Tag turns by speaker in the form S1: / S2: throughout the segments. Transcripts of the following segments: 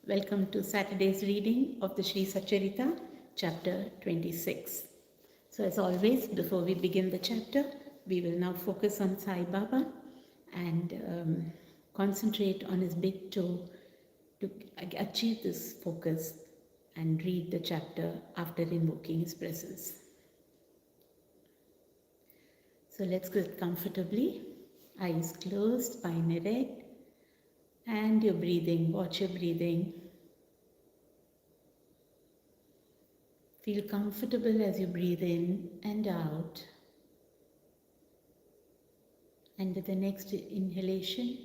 S1: Welcome to Saturday's reading of the Sri Satcharita, chapter 26. So, as always, before we begin the chapter, we will now focus on Sai Baba and concentrate on his big toe to achieve this focus and read the chapter after invoking his presence. So, let's sit comfortably, eyes closed, spine erect. And your breathing, watch your breathing. Feel comfortable as you breathe in and out. And with the next inhalation,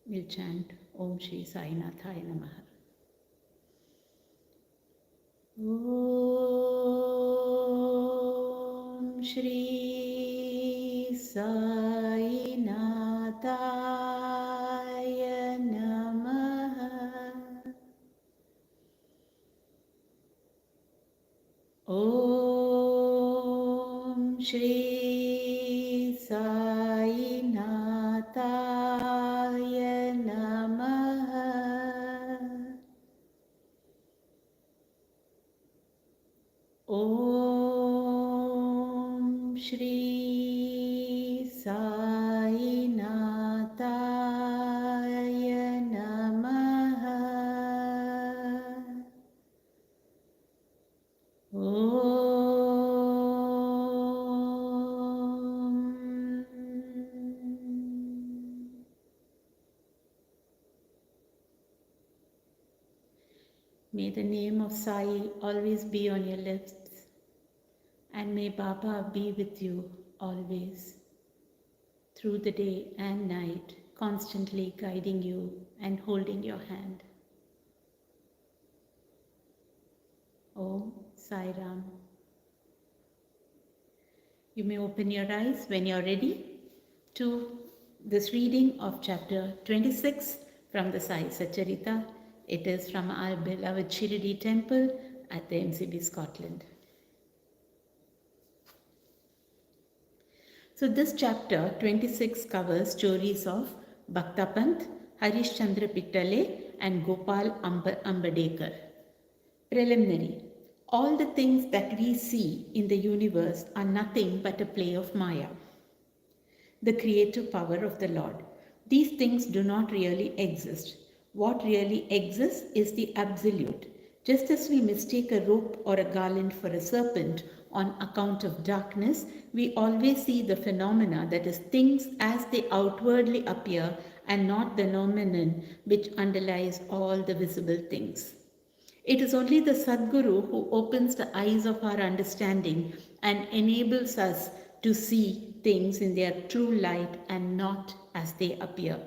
S1: we'll chant Om Shri Sai Nathaya Namaha. Om Shri Sai Nathaya Namaha. Om Shri Sai Nathaya Namaha. Om Shri Sai Nathaya Namaha. May the name of Sai always be on your lips, and may Baba be with you always, through the day and night, constantly guiding you and holding your hand. Om Sai Ram. You may open your eyes when you are ready to this reading of chapter 26 from the Sai Satcharita. It is from our beloved Shirdi temple at the MCB, Scotland. So this chapter 26 covers stories of Bhaktapant, Harish Chandra Pittale and Gopal Ambadekar. Preliminary. All the things that we see in the universe are nothing but a play of Maya, the creative power of the Lord. These things do not really exist. What really exists is the absolute. Just as we mistake a rope or a garland for a serpent on account of darkness, we always see the phenomena, that is, things as they outwardly appear and not the phenomenon which underlies all the visible things. It is only the Sadguru who opens the eyes of our understanding and enables us to see things in their true light and not as they appear.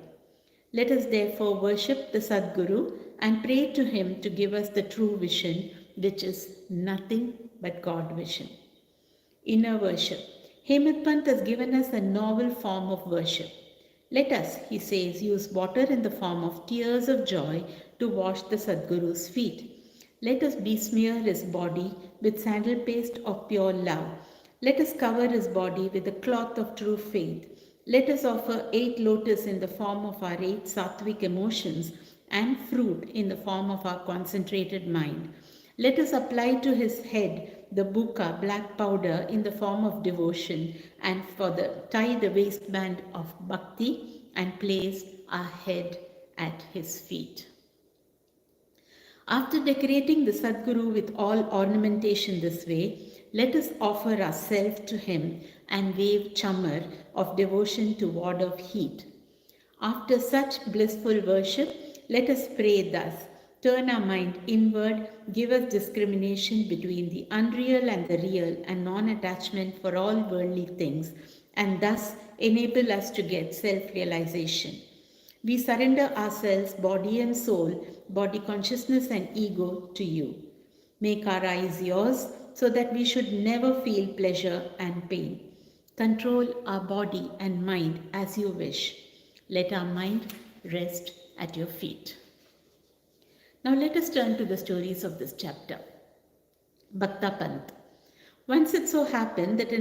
S1: Let us therefore worship the Sadguru and pray to him to give us the true vision, which is nothing but God vision. Inner worship. Hemant Pant has given us a novel form of worship. Let us, he says, use water in the form of tears of joy to wash the Sadguru's feet. Let us besmear his body with sandal paste of pure love. Let us cover his body with the cloth of true faith. Let us offer 8 lotus in the form of our 8 sattvic emotions and fruit in the form of our concentrated mind. Let us apply to his head the buka, black powder, in the form of devotion, and tie the waistband of bhakti and place our head at his feet. After decorating the Sadguru with all ornamentation this way, let us offer ourselves to him and wave chamar of devotion to ward off heat. After such blissful worship, let us pray thus. Turn our mind inward, give us discrimination between the unreal and the real and non-attachment for all worldly things, and thus enable us to get self-realization. We surrender ourselves, body and soul, body consciousness and ego, to you. Make our eyes yours so that we should never feel pleasure and pain. Control our body and mind as you wish. Let our mind rest at your feet. Now let us turn to the stories of this chapter. Bhaktapant. Once it so happened that a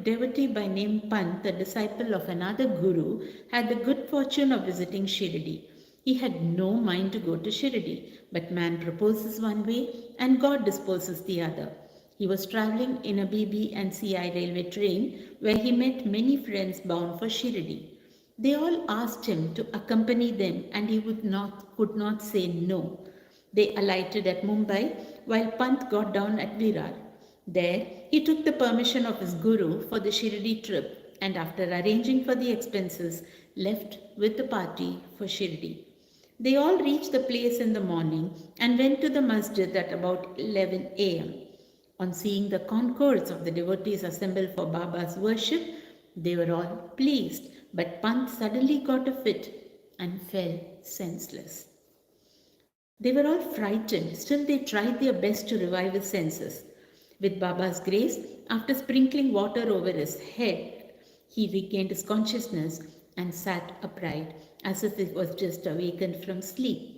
S1: devotee by name Pant, the disciple of another guru, had the good fortune of visiting Shirdi. He had no mind to go to Shirdi, but man proposes one way and God disposes the other. He was traveling in a BB&CI railway train where he met many friends bound for Shirdi. They all asked him to accompany them and he could not say no. They alighted at Mumbai while Pant got down at Virar. There, he took the permission of his guru for the Shirdi trip and after arranging for the expenses, left with the party for Shirdi. They all reached the place in the morning and went to the masjid at about 11 a.m. On seeing the concourse of the devotees assembled for Baba's worship, they were all pleased, but Pant suddenly got a fit and fell senseless. They were all frightened, still they tried their best to revive his senses. With Baba's grace, after sprinkling water over his head, he regained his consciousness and sat upright as if he was just awakened from sleep.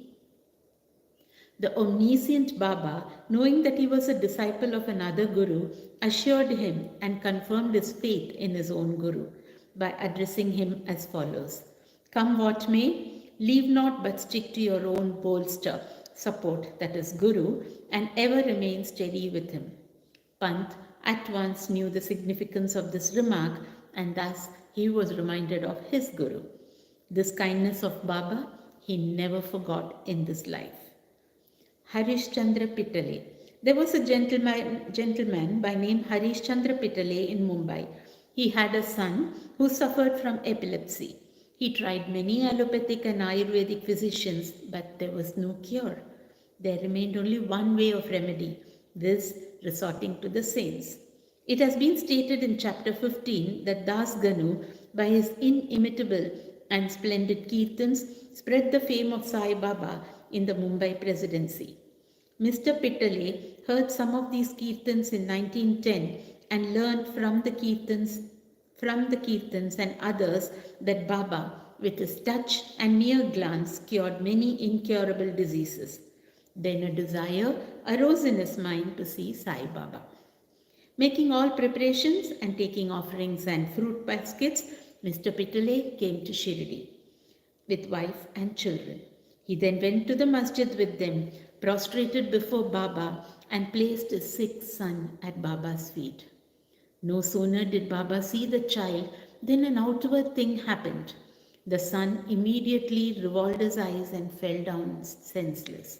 S1: The omniscient Baba, knowing that he was a disciple of another Guru, assured him and confirmed his faith in his own Guru by addressing him as follows: Come what may, leave not but stick to your own bolster, support, that is Guru, and ever remain steady with him. Pant at once knew the significance of this remark and thus he was reminded of his Guru. This kindness of Baba he never forgot in this life. Harish Chandra Pitale. There was a gentleman by name Harish Chandra Pitale in Mumbai. He had a son who suffered from epilepsy. He tried many allopathic and Ayurvedic physicians, but there was no cure. There remained only one way of remedy, this resorting to the saints. It has been stated in chapter 15 that Das Ganu, by his inimitable and splendid kirtans, spread the fame of Sai Baba in the Mumbai presidency. Mr. Pitale heard some of these kirtans in 1910 and learned from the kirtans and others that Baba, with his touch and mere glance, cured many incurable diseases. Then a desire arose in his mind to see Sai Baba. Making all preparations and taking offerings and fruit baskets, Mr. Pitale came to Shirdi with wife and children. He then went to the masjid with them, prostrated before Baba, and placed his sick son at Baba's feet. No sooner did Baba see the child than an outward thing happened. The son immediately revolved his eyes and fell down senseless.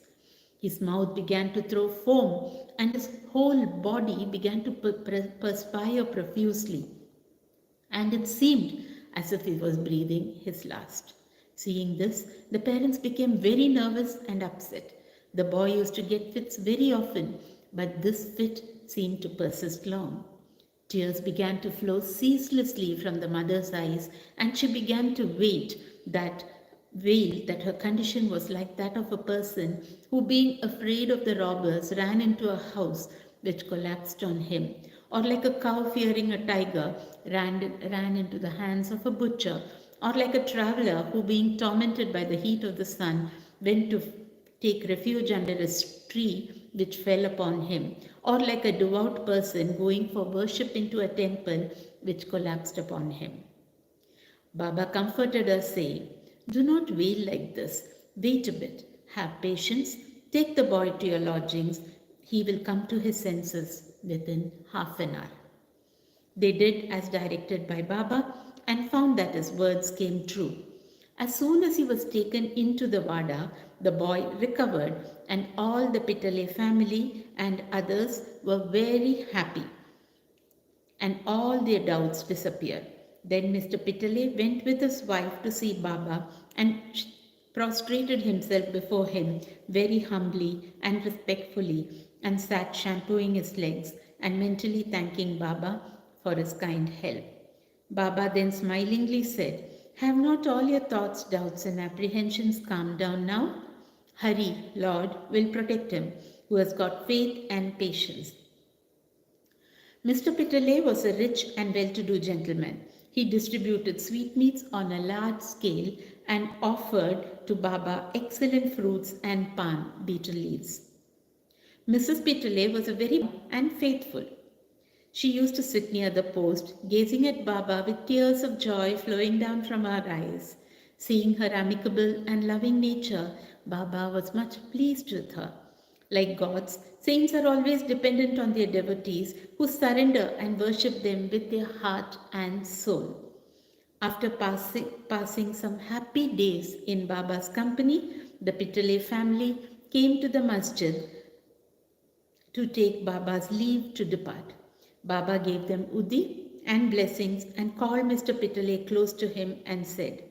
S1: His mouth began to throw foam and his whole body began to perspire profusely. And it seemed as if he was breathing his last. Seeing this, the parents became very nervous and upset. The boy used to get fits very often, but this fit seemed to persist long. Tears began to flow ceaselessly from the mother's eyes, and she began to wail that her condition was like that of a person who, being afraid of the robbers, ran into a house which collapsed on him, or like a cow fearing a tiger ran into the hands of a butcher, or like a traveler who, being tormented by the heat of the sun, went to take refuge under a tree which fell upon him, or like a devout person going for worship into a temple which collapsed upon him. Baba comforted us, saying, "Do not wail like this. Wait a bit. Have patience. Take the boy to your lodgings. He will come to his senses within half an hour." They did as directed by Baba and found that his words came true. As soon as he was taken into the Vada, the boy recovered and all the Pitale family and others were very happy and all their doubts disappeared. Then Mr. Pitale went with his wife to see Baba and prostrated himself before him very humbly and respectfully and sat shampooing his legs and mentally thanking Baba for his kind help. Baba then smilingly said, "Have not all your thoughts, doubts and apprehensions calmed down now? Hari, Lord, will protect him who has got faith and patience." Mr. Pitale was a rich and well-to-do gentleman. He distributed sweetmeats on a large scale and offered to Baba excellent fruits and pan, betel leaves. Mrs. Pitale was a very and faithful. She used to sit near the post, gazing at Baba with tears of joy flowing down from her eyes. Seeing her amicable and loving nature, Baba was much pleased with her. Like gods, saints are always dependent on their devotees who surrender and worship them with their heart and soul. After passing some happy days in Baba's company, the Pitale family came to the masjid to take Baba's leave to depart. Baba gave them Udi and blessings and called Mr. Pitale close to him and said,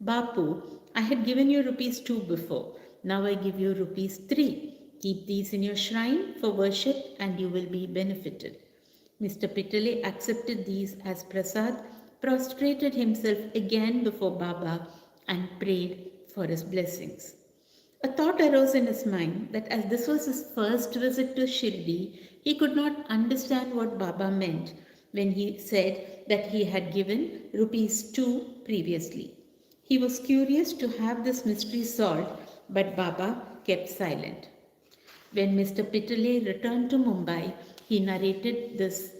S1: Bapu, I had given you rupees 2 before. Now I give you rupees 3. Keep these in your shrine for worship and you will be benefited. Mr. Pitale accepted these as prasad, prostrated himself again before Baba and prayed for his blessings. A thought arose in his mind that as this was his first visit to Shirdi, he could not understand what Baba meant when he said that he had given rupees 2 previously. He was curious to have this mystery solved, but Baba kept silent. When Mr. Pitale returned to Mumbai, he narrated this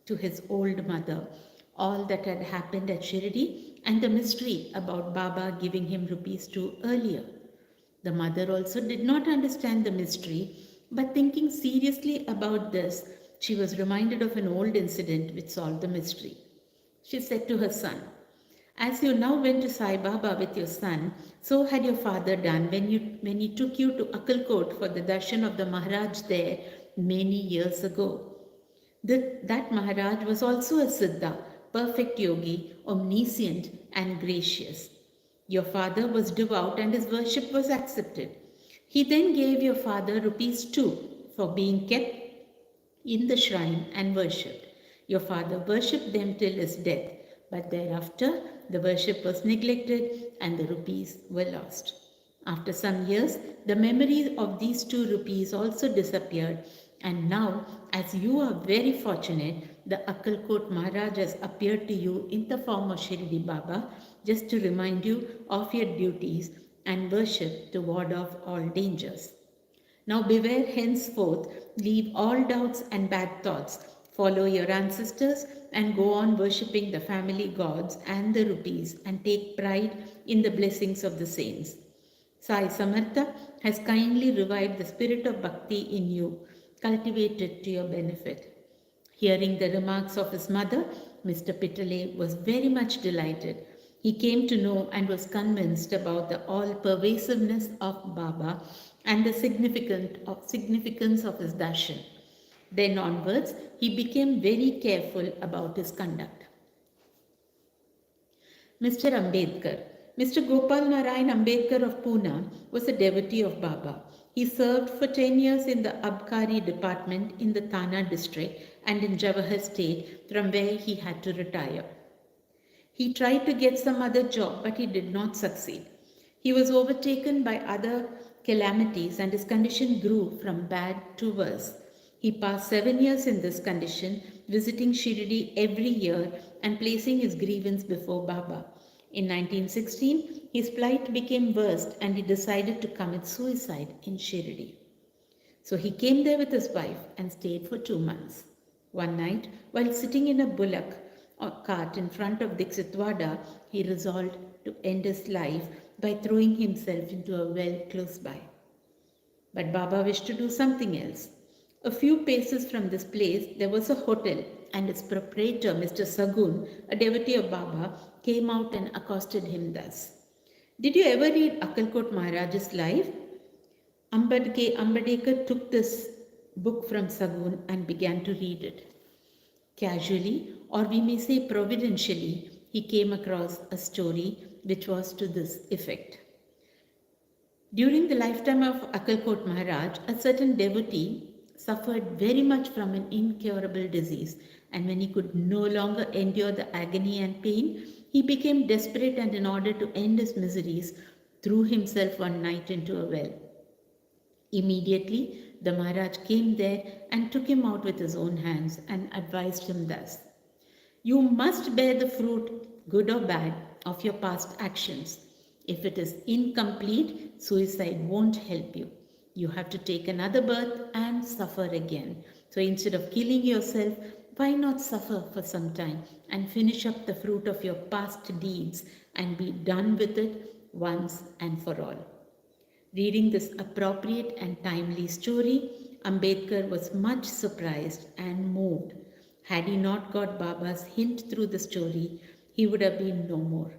S1: to his old mother, all that had happened at Shirdi and the mystery about Baba giving him rupees 2 earlier. The mother also did not understand the mystery, but thinking seriously about this, she was reminded of an old incident which solved the mystery. She said to her son, as you now went to Sai Baba with your son, so had your father done when he took you to Akkalkot for the darshan of the Maharaj there many years ago. That Maharaj was also a Siddha, perfect yogi, omniscient and gracious. Your father was devout and his worship was accepted. He then gave your father rupees 2 for being kept in the shrine and worshipped. Your father worshipped them till his death, but thereafter the worship was neglected and the rupees were lost. After some years, the memory of these 2 rupees also disappeared, and now, as you are very fortunate, the Akkalkot Maharaj has appeared to you in the form of Shirdi Baba just to remind you of your duties and worship to ward off all dangers. Now beware henceforth, leave all doubts and bad thoughts. Follow your ancestors and go on worshipping the family gods and the rupees and take pride in the blessings of the saints. Sai Samartha has kindly revived the spirit of bhakti in you. Cultivate it to your benefit. Hearing the remarks of his mother, Mr. Pitale was very much delighted. He came to know and was convinced about the all-pervasiveness of Baba and the significance of his darshan. Then onwards, he became very careful about his conduct. Mr. Ambedkar. Mr. Gopal Narayan Ambedkar of Pune was a devotee of Baba. He served for 10 years in the Abkari department in the Thana district and in Jawahar state, from where he had to retire. He tried to get some other job, but he did not succeed. He was overtaken by other calamities and his condition grew from bad to worse. He passed 7 years in this condition, visiting Shirdi every year and placing his grievance before Baba. In 1916, his plight became worse and he decided to commit suicide in Shirdi. So he came there with his wife and stayed for 2 months. One night, while sitting in a bullock cart in front of Dixitwada, he resolved to end his life by throwing himself into a well close by. But Baba wished to do something else. A few paces from this place, there was a hotel, and its proprietor, Mr. Sagun, a devotee of Baba, came out and accosted him thus. Did you ever read Akkalkot Maharaj's life? Ambedkar took this book from Sagun and began to read it. Casually, or we may say providentially, he came across a story which was to this effect. During the lifetime of Akkalkot Maharaj, a certain devotee suffered very much from an incurable disease, and when he could no longer endure the agony and pain, he became desperate and in order to end his miseries, threw himself one night into a well. Immediately, the Maharaj came there and took him out with his own hands and advised him thus. You must bear the fruit, good or bad, of your past actions. If it is incomplete, suicide won't help you. You have to take another birth and suffer again. So instead of killing yourself, Why not suffer for some time and finish up the fruit of your past deeds and be done with it once and for all? Reading this appropriate and timely story, Ambedkar was much surprised and moved. Had he not got Baba's hint through the story, he would have been no more.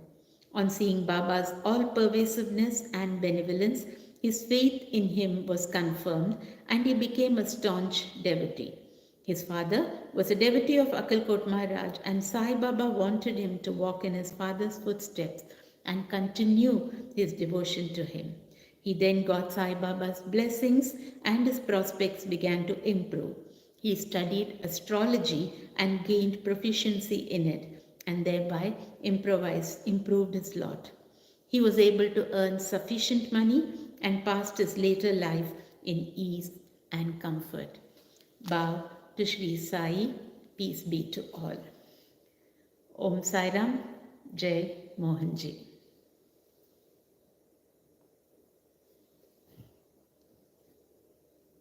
S1: On seeing Baba's all pervasiveness and benevolence, his faith in him was confirmed and he became a staunch devotee. His father was a devotee of Akalkot Maharaj, and Sai Baba wanted him to walk in his father's footsteps and continue his devotion to him. He then got Sai Baba's blessings and his prospects began to improve. He studied astrology and gained proficiency in it and thereby improved his lot. He was able to earn sufficient money and passed his later life in ease and comfort. Bow to Sri Sai, peace be to all. Om Sai Ram, Jai Mohanji.